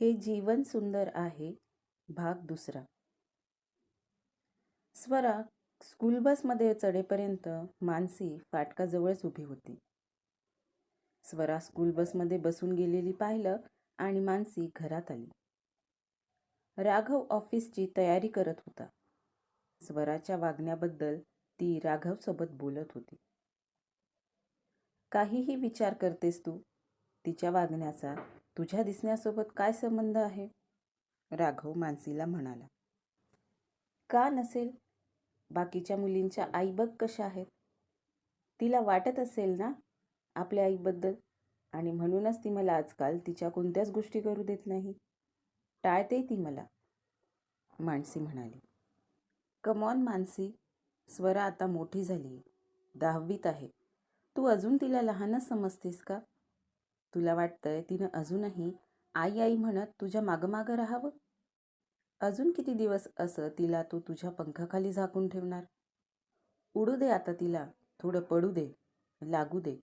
हे जीवन सुंदर आहे. भाग दुसरा. स्वरा स्कूल बसमध्ये चढेपर्यंत मानसी फाटकाजवळच उभी होती. स्वरा स्कूल बसमध्ये बसून गेलेली पाहिलं आणि मानसी घरात आली. राघव ऑफिसची तयारी करत होता. स्वराच्या वागण्याबद्दल ती राघवसोबत बोलत होती. काहीही विचार करतेस तू? तिच्या वागण्याचा तुझ्या दिसण्यासोबत काय संबंध आहे? राघव मानसीला म्हणाला. का नसेल? बाकीच्या मुलींच्या आई बघ कशा आहेत. तिला वाटत असेल ना आपल्या आईबद्दल, आणि म्हणूनच ती मला आजकाल तिच्या कोणत्याच गोष्टी करू देत नाही. टाळते ती मला, मानसी म्हणाली. कमॉन मानसी, स्वरा आता मोठी झाली, 10वीत आहे. तू अजून तिला लहानच समजतेस का? तुला वाटतंय तिनं अजूनही आई आई म्हणत तुझ्या मागं राहावं? अजून किती दिवस असं तिला तू तुझ्या पंखाखाली झाकून ठेवणार? उडू दे आता तिला, थोडं पडू दे, लागू दे.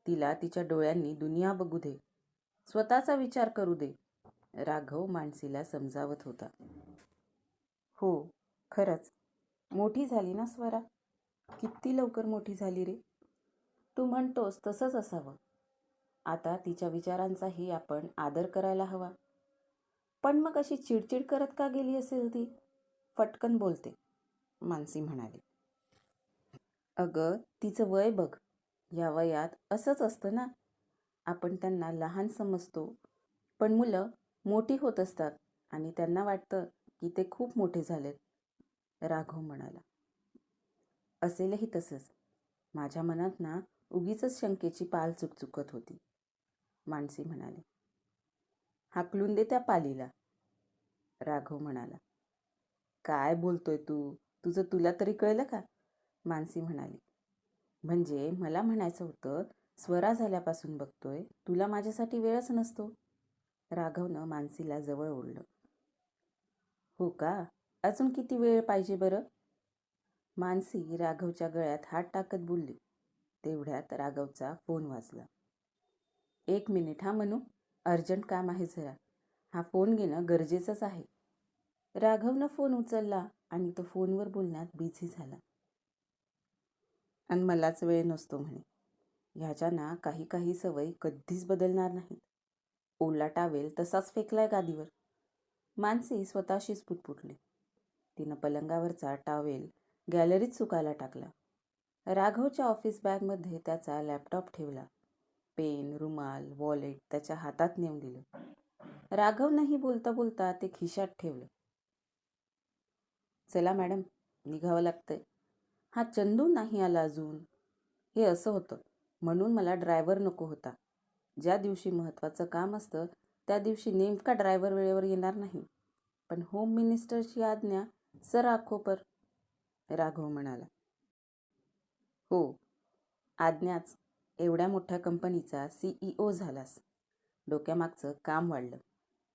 तिला तिच्या डोळ्यांनी दुनिया बघू दे, स्वतःचा विचार करू दे, राघव मानसीला समजावत होता. हो, खरंच मोठी झाली ना स्वरा. किती लवकर मोठी झाली रे. तू म्हणतोस तसंच असावं. आता तिच्या विचारांचाही आपण आदर करायला हवा. पण मग अशी चिडचिड करत का गेली असेल ती? फटकन बोलते, मानसी म्हणाली. अगं तिचं वय बघ. या वयात असंच असतं ना. आपण त्यांना लहान समजतो, पण मुलं मोठी होत असतात आणि त्यांना वाटतं की ते खूप मोठे झालेत, राघव म्हणाला. असेलही तसंच. माझ्या मनात ना उगीचच शंकेची पाल चुकचुकत होती, मानसी म्हणाली. हाकलून दे त्या पालीला, राघव म्हणाला. काय बोलतोय तू? तुझं तुला तरी कळलं का? मानसी म्हणाली. म्हणजे मला म्हणायचं होतं, स्वरा झाल्यापासून बघतोय तुला माझ्यासाठी वेळच नसतो, राघवनं मानसीला जवळ ओढलं. हो का? अजून किती वेळ पाहिजे बरं? मानसी राघवच्या गळ्यात हात टाकत बोलली. तेवढ्यात राघवचा फोन वाजला. 1 मिनिट हा मनू, अर्जंट काम आहे जरा. हा फोन घेणं गरजेचंच आहे. राघवनं फोन उचलला आणि तो फोनवर बोलण्यात बिझी झाला. आणि मलाच वेळ नसतो म्हणे. ह्याच्या ना काही काही सवयी कधीच बदलणार नाहीत. ओला टावेल तसाच फेकलाय गादीवर, मानसी स्वतःशीच पुटपुटली. तिनं पलंगावरचा टावेल गॅलरीत सुकायला टाकला. राघवच्या ऑफिस बॅगमध्ये त्याचा लॅपटॉप ठेवला. पेन, रुमाल, वॉलेट त्याच्या हातात नेऊन दिलं. राघवनंही बोलता बोलता ते खिशात ठेवलं. चला मॅडम, निघावं लागतंय. हा चंदू नाही आला अजून. हे असं होतं, म्हणून मला ड्रायव्हर नको होता. ज्या दिवशी महत्त्वाचं काम असतं त्या दिवशी नेमका ड्रायव्हर वेळेवर येणार नाही. पण होम मिनिस्टरची आज्ञा सर आखो पर, राघव म्हणाला. हो, आज्ञाच. एवढ्या मोठ्या कंपनीचा CEO झालास. डोक्यामागचं काम वाढलं,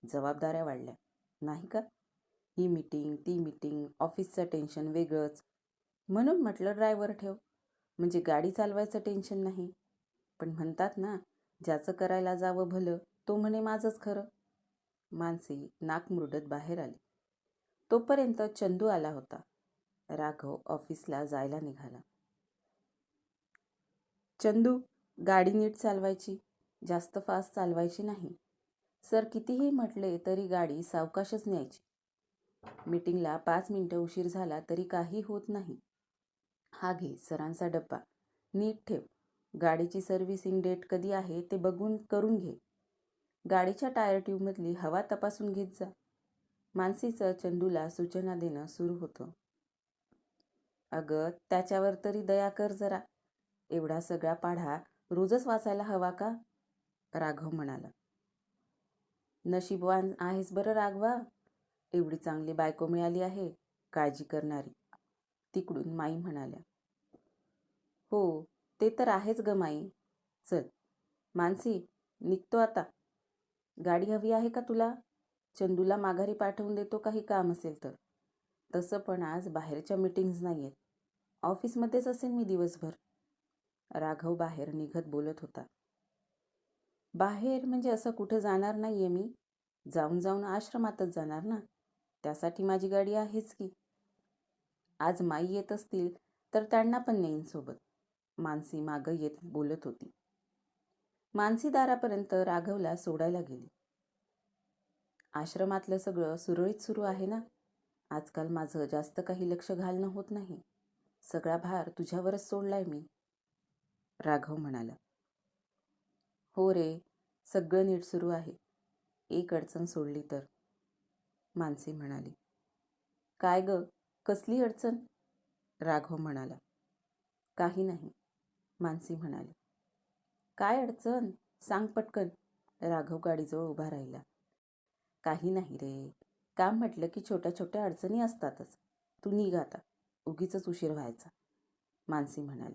जबाबदाऱ्या वाढल्या, नाही का? ही मीटिंग, ती मीटिंग, ऑफिसचं टेन्शन वेगळंच. म्हणून म्हटलं ड्रायव्हर ठेव, म्हणजे गाडी चालवायचं टेन्शन नाही. पण म्हणतात ना, ज्याचं करायला जावं भलं तो म्हणे माझंच खरं. मानसी नाक मुरडत बाहेर आली. तोपर्यंत चंदू आला होता. राघव ऑफिसला जायला निघाला. चंदू, गाडी नीट चालवायची, जास्त फास्ट चालवायची नाही. सर कितीही म्हटले तरी गाडी सावकाशच न्यायची. मीटिंगला 5 मिनिटं उशीर झाला तरी काही होत नाही. हा घे सरांचा डब्बा, नीट ठेव. गाडीची सर्व्हिसिंग डेट कधी आहे ते बघून करून घे. गाडीच्या टायर ट्यूबमधली हवा तपासून घेत जा. मानसीचं चंदूला सूचना देणं सुरू होतं. अगं त्याच्यावर तरी दया कर जरा. एवढा सगळा पाढा रोजच वाचायला हवा का? राघव म्हणाला. नशीबवान आहेस बरं राघवा. एवढी चांगली बायको मिळाली आहे, काळजी करणारी, तिकडून माई म्हणाल्या. हो, ते तर आहेच ग माई. चल मानसी, निघतो आता. गाडी हवी आहे का तुला? चंदूला माघारी पाठवून देतो काही काम असेल तर. तसं पण आज बाहेरच्या मीटिंग्ज नाही आहेत. ऑफिसमध्येच असेल मी दिवसभर, राघव बाहेर निघत बोलत होता. बाहेर म्हणजे असं कुठं जाणार नाहीये मी. जाऊन जाऊन आश्रमातच जाणार ना, त्यासाठी माझी गाडी आहेच की. आज माई येत असतील तर त्यांना पण नेईन सोबत, मानसी मागं येत बोलत होती. मानसी दारापर्यंत राघवला सोडायला गेली. आश्रमातलं सगळं सुरळीत सुरू आहे ना? आजकाल माझं जास्त काही लक्ष घालणं होत नाही. सगळा भार तुझ्यावरच सोडलाय मी, राघव म्हणाला. हो रे, सगळं नीट सुरू आहे. एक अडचण सोडली तर, मानसी म्हणाली. काय ग, कसली अडचण? राघव म्हणाला. काही नाही, मानसी म्हणाली. काय अडचण? सांग पटकन, राघव गाडीजवळ उभा राहिला. काही नाही रे, काम म्हटलं की छोट्या छोट्या अडचणी असतातच. तू निघ आता, उगीचच उशीर व्हायचा, मानसी म्हणाली.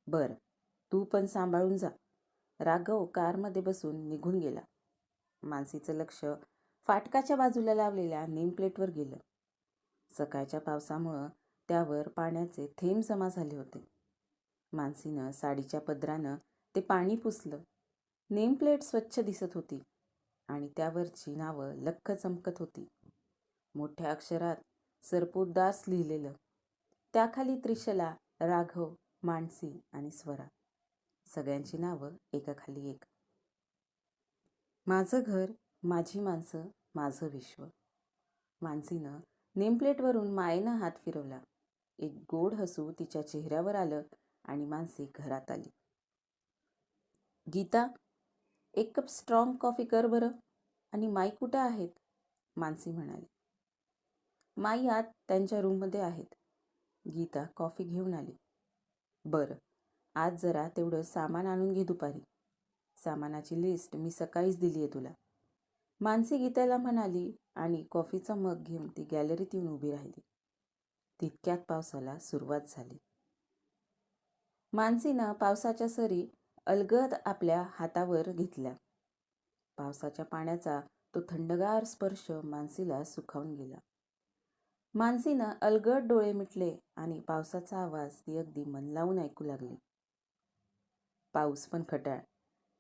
बरं, तू पण सांभाळून जा. राघव कारमध्ये बसून निघून गेला. मानसीचं लक्ष फाटकाच्या बाजूला लावलेल्या नेमप्लेटवर गेलं. सकाळच्या पावसामुळं त्यावर पाण्याचे थेंब जमा झाले होते. मानसीनं साडीच्या पदरानं ते पाणी पुसलं. नेमप्लेट स्वच्छ दिसत होती आणि त्यावरची नावं लख्ख चमकत होती. मोठ्या अक्षरात सरपोतदास लिहिलेलं. त्याखाली त्रिशला, राघव, मानसी आणि स्वरा, सगळ्यांची नावं एकाखाली एक. माझं घर, माझी माणसं, माझं विश्व. मानसीनं नेमप्लेटवरून मायेनं हात फिरवला. एक गोड हसू तिच्या चेहऱ्यावर आलं आणि मानसी घरात आली. गीता, एक कप स्ट्रॉंग कॉफी कर बरं. आणि माई कुठं आहेत? मानसी म्हणाली. माई आत त्यांच्या रूममध्ये आहेत. गीता कॉफी घेऊन आली. बरं, आज जरा तेवढं सामान आणून घे दुपारी. सामानाची लिस्ट मी सकाळीच दिली आहे तुला, मानसी गीताला म्हणाली आणि कॉफीचा मग घेऊन ती गॅलरीत येऊन उभी राहिली. तितक्यात पावसाला सुरुवात झाली. मानसीनं पावसाच्या सरी अलगद आपल्या हातावर घेतल्या. पावसाच्या पाण्याचा तो थंडगार स्पर्श मानसीला सुखावून गेला. मानसीनं अलगद डोळे मिटले आणि पावसाचा आवाज ती अगदी मन लावून ऐकू लागली. पाऊस पण खटाळ,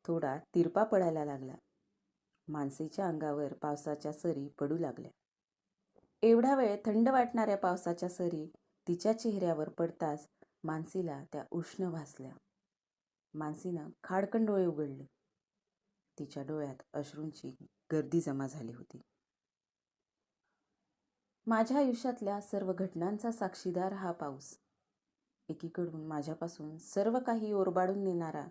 थोडा तिरपा पडायला लागला. मानसीच्या अंगावर पावसाच्या सरी पडू लागल्या. एवढा वेळ थंड वाटणाऱ्या पावसाच्या सरी तिच्या चेहऱ्यावर पडताच मानसीला त्या उष्ण भासल्या. मानसीनं खाडकन डोळे उघडले. तिच्या डोळ्यात अश्रूंची गर्दी जमा झाली होती. माझ्या आयुष्यातल्या सर्व घटनांचा साक्षीदार हा पाऊस. एकीकडून माझ्यापासून सर्व काही ओरबाडून नेणारा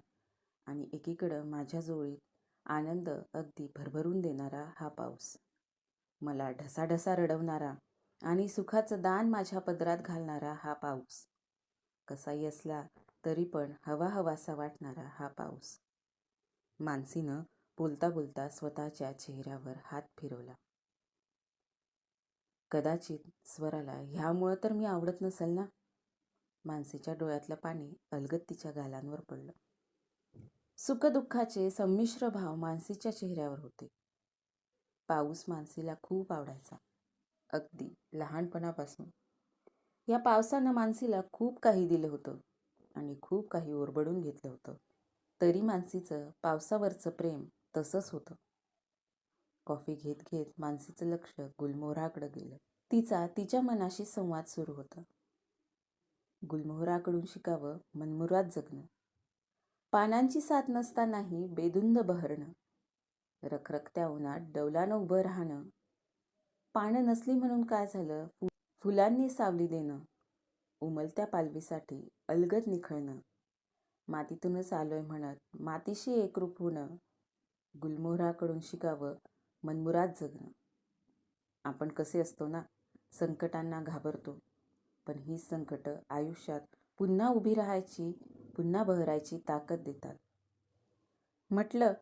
आणि एकीकडं माझ्या जोळीत आनंद अगदी भरभरून देणारा हा पाऊस. मला ढसाढसा रडवणारा आणि सुखाचं दान माझ्या पदरात घालणारा हा पाऊस. कसाही असला तरी पण हवा हवासा वाटणारा हा पाऊस. मानसीनं बोलता बोलता स्वतःच्या चेहऱ्यावर हात फिरवला. कदाचित स्वराला ह्यामुळं तर मी आवडत नसेल ना. मानसीच्या डोळ्यातलं पाणी अलगद तिच्या गालांवर पडलं. सुखदुःखाचे संमिश्र भाव मानसीच्या चेहऱ्यावर होते. पाऊस मानसीला खूप आवडायचा, अगदी लहानपणापासून. या पावसानं मानसीला खूप काही दिलं होतं आणि खूप काही ओरबडून घेतलं होतं. तरी मानसीचं पावसावरचं प्रेम तसंच होतं. कॉफी घेत घेत मानसीचं लक्ष गुलमोहराकडे गेलं. तिचा तिच्या मनाशी संवाद सुरू होता. गुलमोहराकडून शिकावं मनमुराद जगणं. पानांची साथ नसतानाही बेधुंद बहरणं. रखरखत्या उन्हात डौलानं उभं राहणं. पानं नसली म्हणून काय झालं, फुलांनी सावली देणं. उमलत्या पालवीसाठी अलगद निखळणं. मातीतूनच आलोय म्हणत मातीशी एकरूप होणं. गुलमोहराकडून शिकावं मनमुराद जगणं. आपण कसे असतो ना, संकटांना घाबरतो, पण ही संकटं आयुष्यात पुन्हा उभी राहायची, पुन्हा बहरायची ताकद देतात. म्हटलं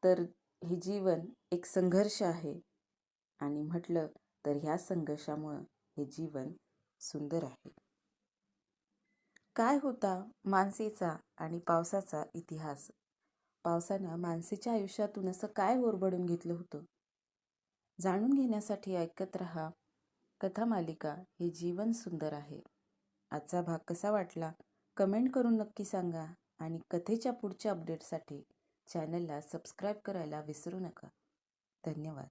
तर हे जीवन एक संघर्ष आहे आणि म्हटलं तर ह्या संघर्षामुळं हे जीवन सुंदर आहे. काय होता मानसीचा आणि पावसाचा इतिहास? पावसानं मानसीच्या आयुष्यातून असं काय ओरबडून घेतलं होतं? जाणून घेण्यासाठी ऐकत रहा कथा मालिका हे जीवन सुंदर आहे. आजचा भाग कसा वाटला कमेंट करून नक्की सांगा आणि कथेच्या पुढच्या अपडेटसाठी चॅनलला सबस्क्राईब करायला विसरू नका. धन्यवाद.